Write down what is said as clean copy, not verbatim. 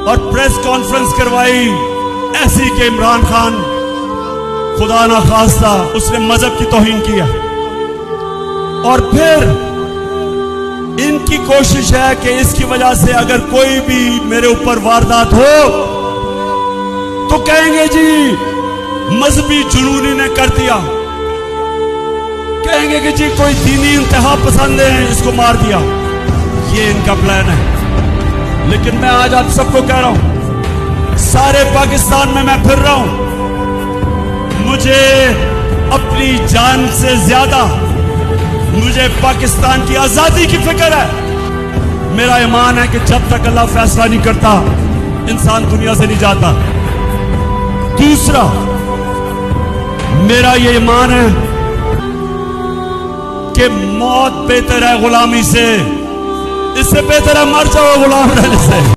और press conference करवाई ऐसी कि इमरान खान खुदा ना खास्ता उसने मजहब की तौहीन किया। और फिर इनकी कोशिश है कि इसकी वजह से अगर कोई भी मेरे ऊपर वारदात हो तो कहेंगे जी मजहबी जुनूनी ने कर दिया, कहेंगे कि जी कोई दीनी इंतहा पसंद है इसको मार दिया। ये इनका प्लान है। लेकिन मैं आज आप सबको कह रहा हूं, सारे पाकिस्तान में मैं फिर रहा हूं, मुझे अपनी जान से ज्यादा मुझे पाकिस्तान की आजादी की फिक्र है। मेरा ईमान है कि जब तक अल्लाह फैसला नहीं करता इंसान दुनिया से नहीं जाता। दूसरा, मेरा ये ईमान है कि मौत बेहतर है गुलामी से, इससे बेहतर है मर जाओ गुलाम रहने से।